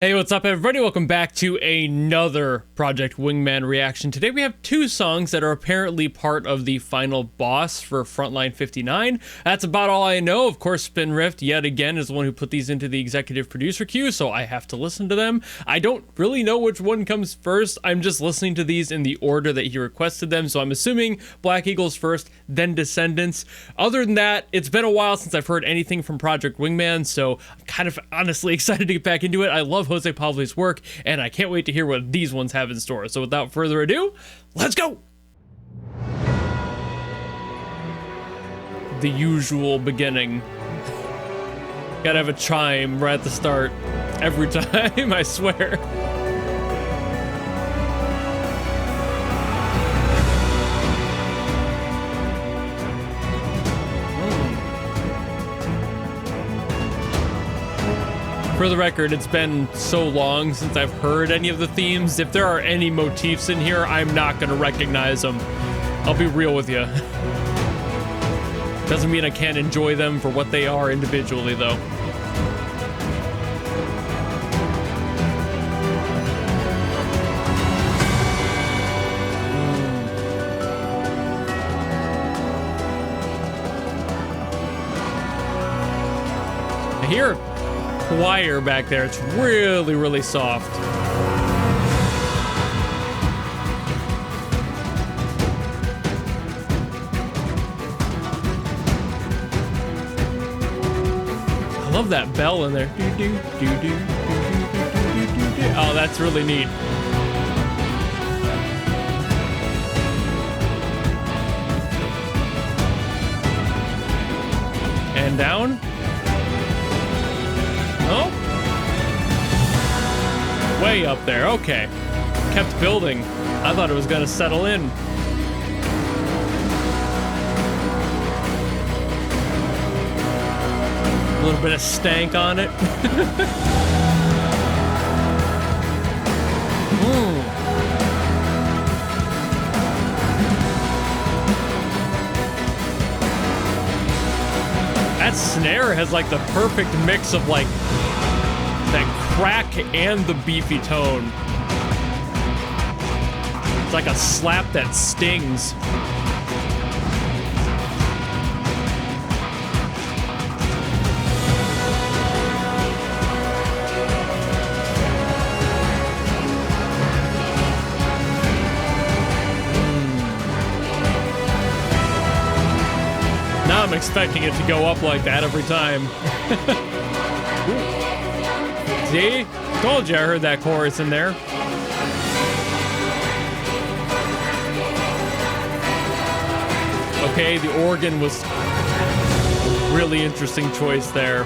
Hey, what's up, everybody? Welcome back to another Project Wingman reaction. Today we have two songs that are apparently part of the final boss for Frontline 59. That's about all I know. Of course, Spin Rift, yet again, is the one who put these into the executive producer queue, so I have to listen to them. I don't really know which one comes first. I'm just listening to these in the order that he requested them, so I'm assuming Black Eagles first, then Descendants. Other than that, it's been a while since I've heard anything from Project Wingman, so I'm kind of honestly excited to get back into it. I love Jose Pavley's work, and I can't wait to hear what these ones have in store. So without further ado, let's go! The usual beginning. Gotta have a chime right at the start. Every time, I swear. For the record, it's been so long since I've heard any of the themes. If there are any motifs in here, I'm not gonna recognize them. I'll be real with you. Doesn't mean I can't enjoy them for what they are individually, though. I hear choir back there. It's really, really soft. I love that bell in there. Oh, that's really neat. And down. Oh, way up there. Okay, kept building. I thought it was gonna settle in. A little bit of stank on it. That snare has like the perfect mix of like that crack and the beefy tone. It's like a slap that stings. Now I'm expecting it to go up like that every time. See? Told you I heard that chorus in there. Okay, the organ was a really interesting choice there.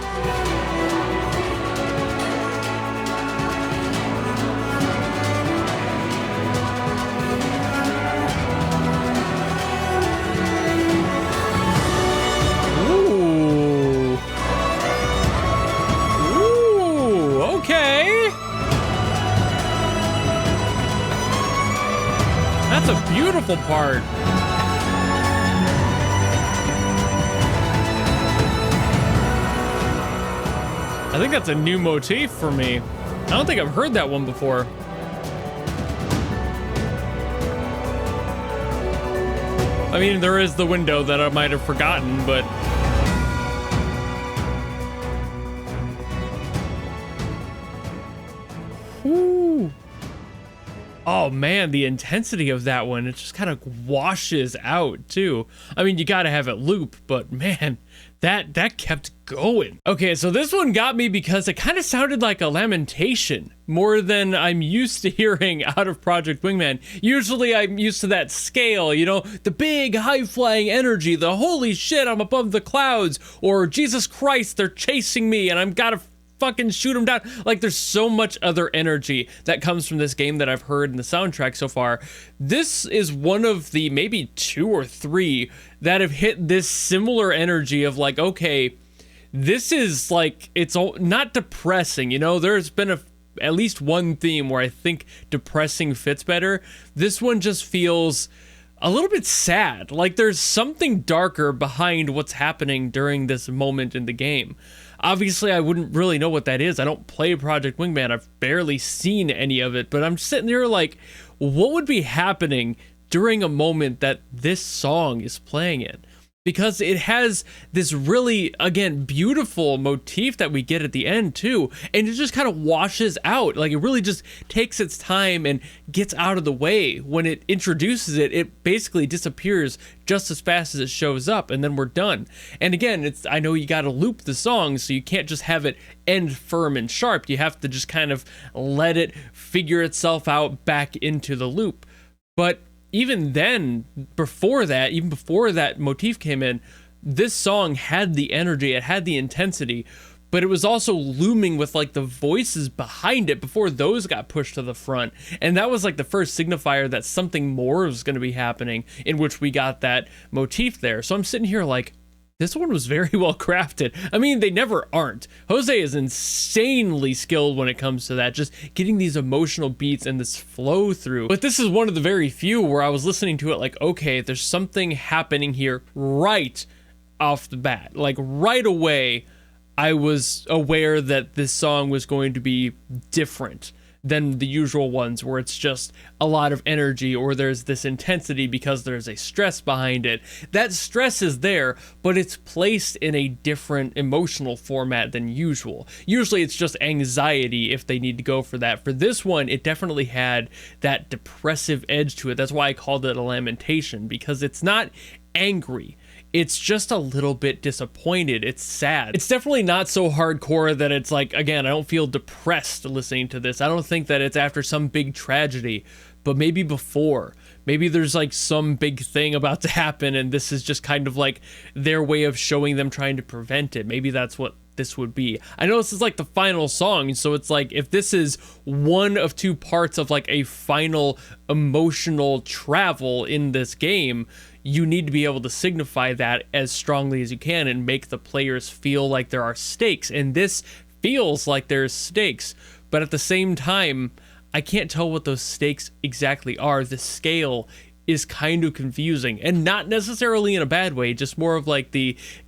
That's a beautiful part. I think that's a new motif for me. I don't think I've heard that one before. I mean, there is the window that I might have forgotten, but... Woo. Oh man, the intensity of that one, it just kind of washes out too. I mean, you gotta have it loop, but man, that kept going. Okay, so this one got me because it kind of sounded like a lamentation more than I'm used to hearing out of Project Wingman. Usually I'm used to that scale, you know, the big high-flying energy, the holy shit, I'm above the clouds, or Jesus Christ, they're chasing me and I'm gotta fucking shoot him down. Like, there's so much other energy that comes from this game that I've heard in the soundtrack so far. This is one of the maybe 2 or 3 that have hit this similar energy of like, okay, this is like, it's not depressing, you know. There's been at least one theme where I think depressing fits better. This one just feels a little bit sad. Like there's something darker behind what's happening during this moment in the game. Obviously, I wouldn't really know what that is. I don't play Project Wingman. I've barely seen any of it, but I'm sitting there like, what would be happening during a moment that this song is playing in? Because it has this really, again, beautiful motif that we get at the end too, and it just kind of washes out. Like, it really just takes its time and gets out of the way. When it introduces it, it basically disappears just as fast as it shows up, and then we're done. And again, I know you got to loop the song, so you can't just have it end firm and sharp. You have to just kind of let it figure itself out back into the loop. But even then, before that motif came in, this song had the energy, it had the intensity, but it was also looming with like the voices behind it before those got pushed to the front. And that was like the first signifier that something more was going to be happening, in which we got that motif there. So I'm sitting here like, this one was very well crafted. I mean, they never aren't. Jose is insanely skilled when it comes to that, just getting these emotional beats and this flow through. But this is one of the very few where I was listening to it like, okay, there's something happening here right off the bat. Like, right away, I was aware that this song was going to be different than the usual ones, where it's just a lot of energy or there's this intensity because there's a stress behind it. That stress is there, but it's placed in a different emotional format than usual. Usually it's just anxiety if they need to go for that. For this one, it definitely had that depressive edge to it. That's why I called it a lamentation, because it's not angry. It's just a little bit disappointed. It's sad. It's definitely not so hardcore that it's like, again, I don't feel depressed listening to this. I don't think that it's after some big tragedy, but maybe before. Maybe there's like some big thing about to happen, and this is just kind of like their way of showing them trying to prevent it. Maybe that's what this would be. I know this is like the final song, so it's like, if this is one of two parts of like a final emotional travel in this game, you need to be able to signify that as strongly as you can and make the players feel like there are stakes. And this feels like there's stakes, but at the same time, I can't tell what those stakes exactly are. The scale is kind of confusing, and not necessarily in a bad way, just more of like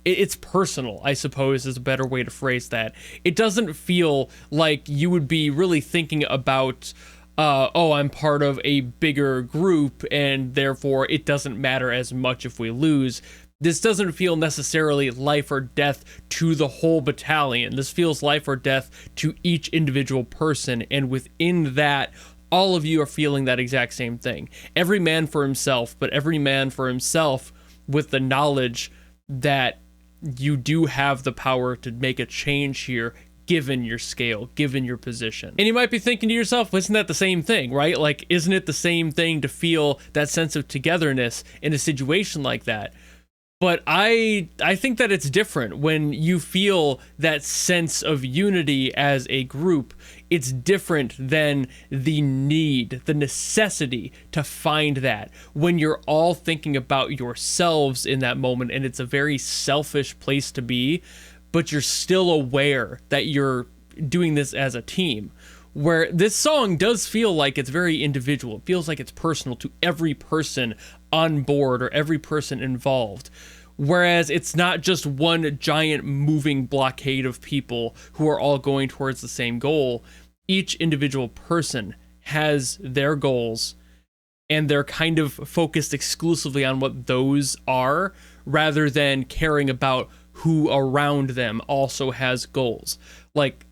it's personal, I suppose, is a better way to phrase that. It doesn't feel like you would be really thinking about, oh, I'm part of a bigger group and therefore it doesn't matter as much if we lose. This doesn't feel necessarily life or death to the whole battalion. This feels life or death to each individual person, and within that, all of you are feeling that exact same thing. Every man for himself, but every man for himself with the knowledge that you do have the power to make a change here, given your scale, given your position. And you might be thinking to yourself, isn't that the same thing, right? Like, isn't it the same thing to feel that sense of togetherness in a situation like that? But I think that it's different when you feel that sense of unity as a group. It's different than the need, the necessity to find that when you're all thinking about yourselves in that moment, and it's a very selfish place to be, but you're still aware that you're doing this as a team. Where this song does feel like it's very individual. It feels like it's personal to every person on board or every person involved. Whereas it's not just one giant moving blockade of people who are all going towards the same goal. Each individual person has their goals, and they're kind of focused exclusively on what those are, rather than caring about who around them also has goals. Like,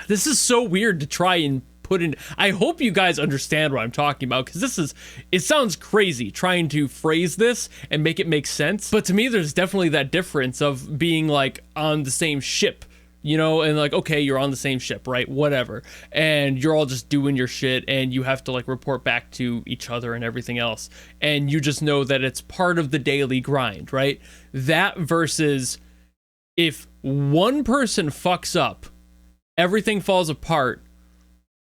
this is so weird to try and put in. I hope you guys understand what I'm talking about, because it sounds crazy trying to phrase this and make it make sense. But to me, there's definitely that difference of being like on the same ship, you know, and like, okay, you're on the same ship, right? Whatever. And you're all just doing your shit, and you have to like report back to each other and everything else. And you just know that it's part of the daily grind, right? That versus if one person fucks up, everything falls apart,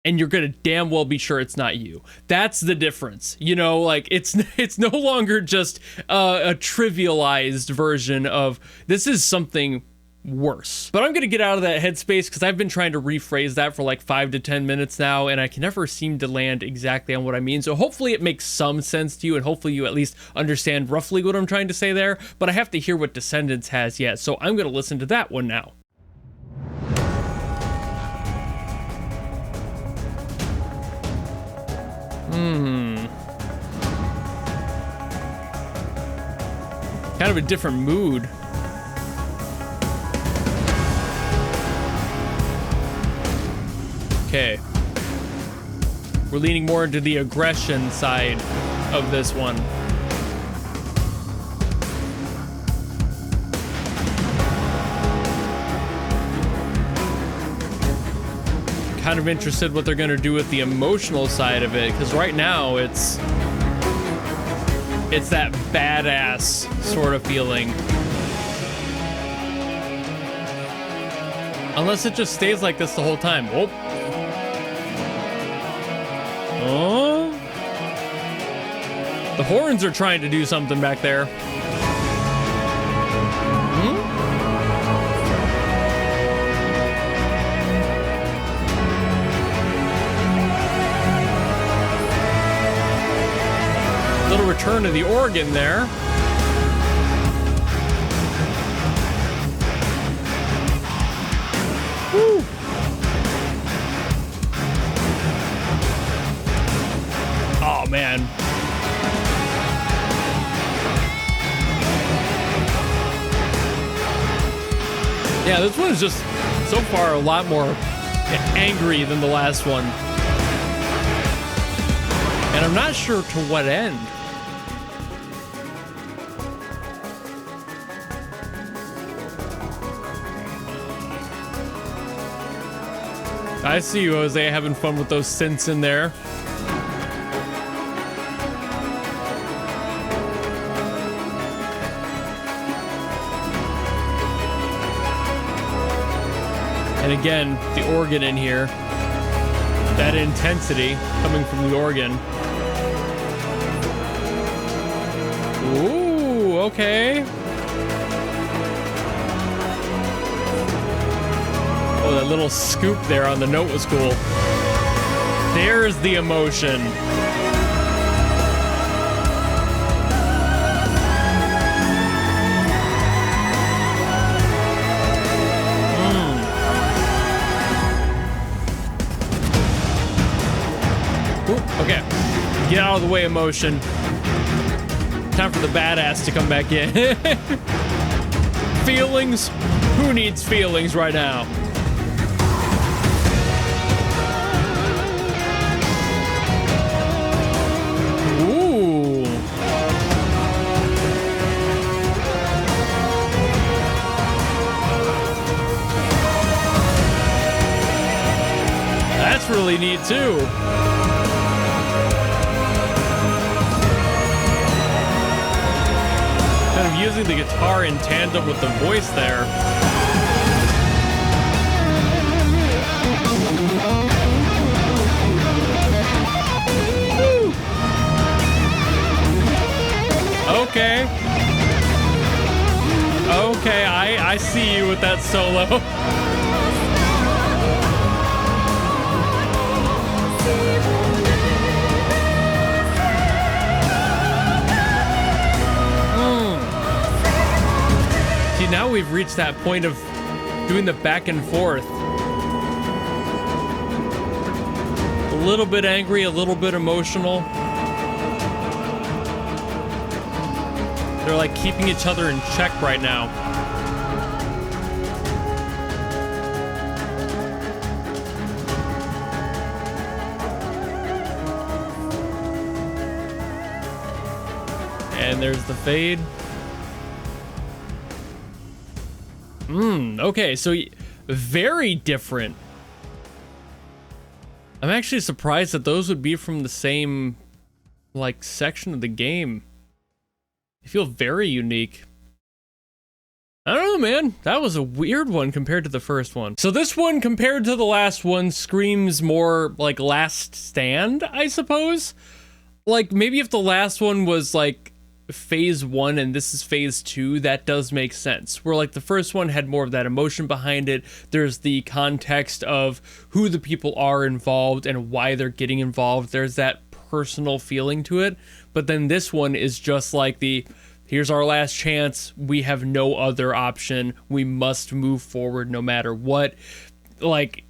and you're gonna damn well be sure it's not you. That's the difference, you know. Like, it's no longer just a trivialized version of this is something worse. But I'm gonna get out of that headspace, because I've been trying to rephrase that for like 5 to 10 minutes now, and I can never seem to land exactly on what I mean. So hopefully it makes some sense to you, and hopefully you at least understand roughly what I'm trying to say there. But I have to hear what Descendants has yet, so I'm gonna listen to that one now. Kind of a different mood. Okay. We're leaning more into the aggression side of this one. Kind of interested what they're gonna do with the emotional side of it, because right now it's that badass sort of feeling. Unless it just stays like this the whole time. Oh. Oh. The horns are trying to do something back there. Little return to the organ there. Woo. Oh man. Yeah, this one is just so far a lot more angry than the last one. And I'm not sure to what end. I see you, Jose, having fun with those synths in there. And again, the organ in here. That intensity coming from the organ. Ooh, okay. Oh, that little scoop there on the note was cool. There's the emotion. Ooh, okay. Get out of the way, emotion. Time for the badass to come back in. Feelings? Who needs feelings right now? That's really neat too. Kind of using the guitar in tandem with the voice there. Woo. Okay. Okay, I see you with that solo. Now we've reached that point of doing the back and forth. A little bit angry, a little bit emotional. They're like keeping each other in check right now. And there's the fade. Okay, so very different. I'm actually surprised that those would be from the same, like, section of the game. They feel very unique. I don't know, man. That was a weird one compared to the first one. So this one, compared to the last one, screams more like Last Stand, I suppose. Like, maybe if the last one was, like, phase 1 and this is phase 2, that does make sense. Where like the first one had more of that emotion behind it. There's the context of who the people are involved and why they're getting involved. There's that personal feeling to it. But then this one is just like the, here's our last chance. We have no other option. We must move forward no matter what. Like,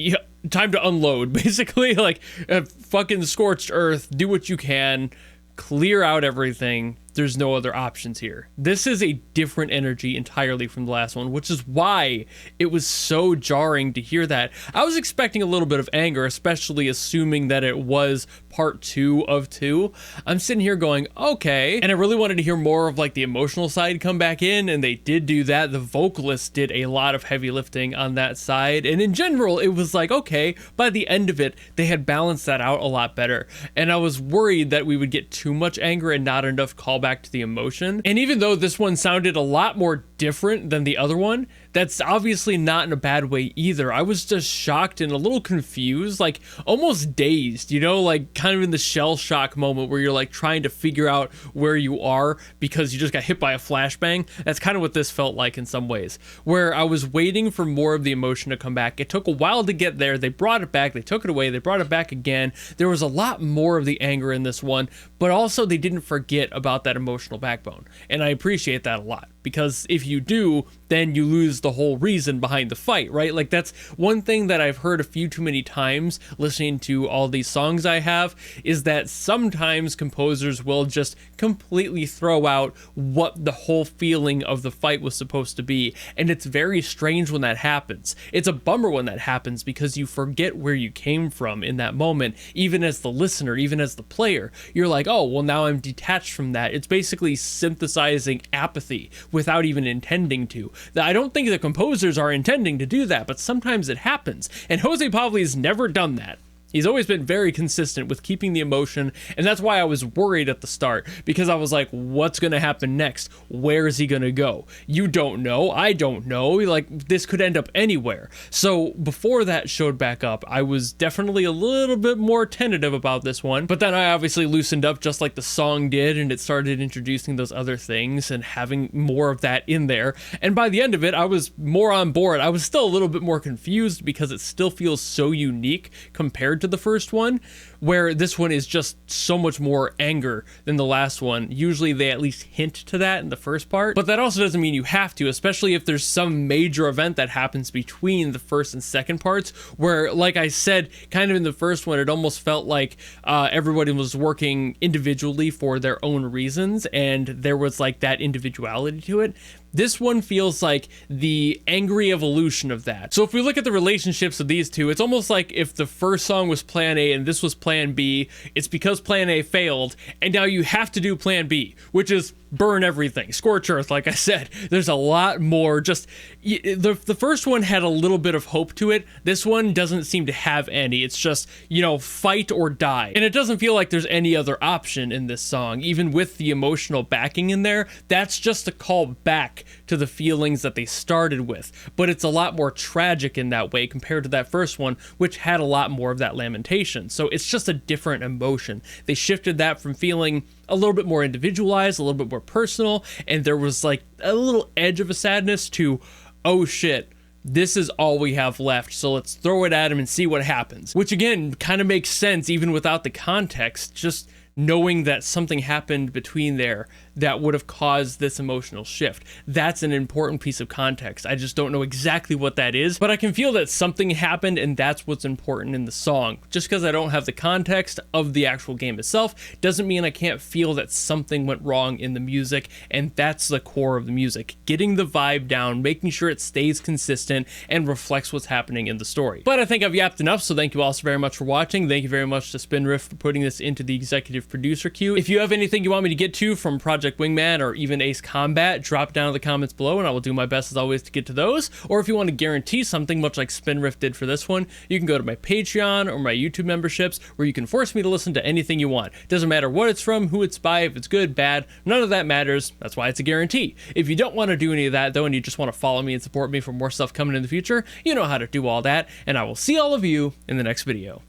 time to unload, basically. Like, fucking scorched earth, do what you can, clear out everything. There's no other options here. This is a different energy entirely from the last one, which is why it was so jarring to hear that. I was expecting a little bit of anger, especially assuming that it was part 2 of 2. I'm sitting here going, okay. And I really wanted to hear more of like the emotional side come back in, and they did do that. The vocalists did a lot of heavy lifting on that side. And in general, it was like, okay, by the end of it, they had balanced that out a lot better. And I was worried that we would get too much anger and not enough callback to the emotion. And even though this one sounded a lot more different than the other one, that's obviously not in a bad way either. I was just shocked and a little confused, like almost dazed, you know, like kind of in the shell shock moment where you're like trying to figure out where you are because you just got hit by a flashbang. That's kind of what this felt like in some ways, where I was waiting for more of the emotion to come back. It took a while to get there. They brought it back. They took it away. They brought it back again. There was a lot more of the anger in this one, but also they didn't forget about that emotional backbone. And I appreciate that a lot, because if you do, then you lose the whole reason behind the fight, right? Like, that's one thing that I've heard a few too many times listening to all these songs I have, is that sometimes composers will just completely throw out what the whole feeling of the fight was supposed to be. And it's very strange when that happens. It's a bummer when that happens, because you forget where you came from in that moment, even as the listener, even as the player. You're like, oh, well, now I'm detached from that. It's basically synthesizing apathy without even intending to. I don't think the composers are intending to do that, but sometimes it happens. And Jose Pavley's never done that. He's always been very consistent with keeping the emotion, and that's why I was worried at the start, because I was like, what's going to happen next? Where is he going to go? You don't know. I don't know. Like, this could end up anywhere. So before that showed back up, I was definitely a little bit more tentative about this one, but then I obviously loosened up just like the song did, and it started introducing those other things and having more of that in there. And by the end of it, I was more on board. I was still a little bit more confused because it still feels so unique compared to the first one, where this one is just so much more anger than the last one. Usually they at least hint to that in the first part, but that also doesn't mean you have to, especially if there's some major event that happens between the first and second parts, where, like I said, kind of in the first one, it almost felt like everybody was working individually for their own reasons, and there was like that individuality to it. This one feels like the angry evolution of that. So if we look at the relationships of these two, it's almost like if the first song was plan A and this was plan B, it's because plan A failed, and now you have to do plan B, which is burn everything, scorch earth. Like I said, there's a lot more. Just the first one had a little bit of hope to it. This one doesn't seem to have any. It's just, you know, fight or die. And it doesn't feel like there's any other option in this song, even with the emotional backing in there. That's just a call back to the feelings that they started with, but it's a lot more tragic in that way compared to that first one, which had a lot more of that lamentation. So it's just a different emotion. They shifted that from feeling a little bit more individualized, a little bit more personal, and there was like a little edge of a sadness to, oh shit, this is all we have left, so let's throw it at him and see what happens. Which again, kind of makes sense even without the context, just knowing that something happened between there that would have caused this emotional shift. That's an important piece of context. I just don't know exactly what that is, but I can feel that something happened, and that's what's important in the song. Just because I don't have the context of the actual game itself doesn't mean I can't feel that something went wrong in the music, and that's the core of the music. Getting the vibe down, making sure it stays consistent and reflects what's happening in the story. But I think I've yapped enough, so thank you all so very much for watching. Thank you very much to Spinriff for putting this into the executive producer queue. If you have anything you want me to get to from Project Wingman or even Ace Combat, drop down in the comments below and I will do my best as always to get to those. Or if you want to guarantee something, much like Spinriff did for this one, you can go to my Patreon or my YouTube memberships, where you can force me to listen to anything you want. Doesn't matter what it's from, who it's by, if it's good, bad, none of that matters. That's why it's a guarantee. If you don't want to do any of that though, and you just want to follow me and support me for more stuff coming in the future, you know how to do all that, and I will see all of you in the next video.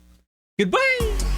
Goodbye!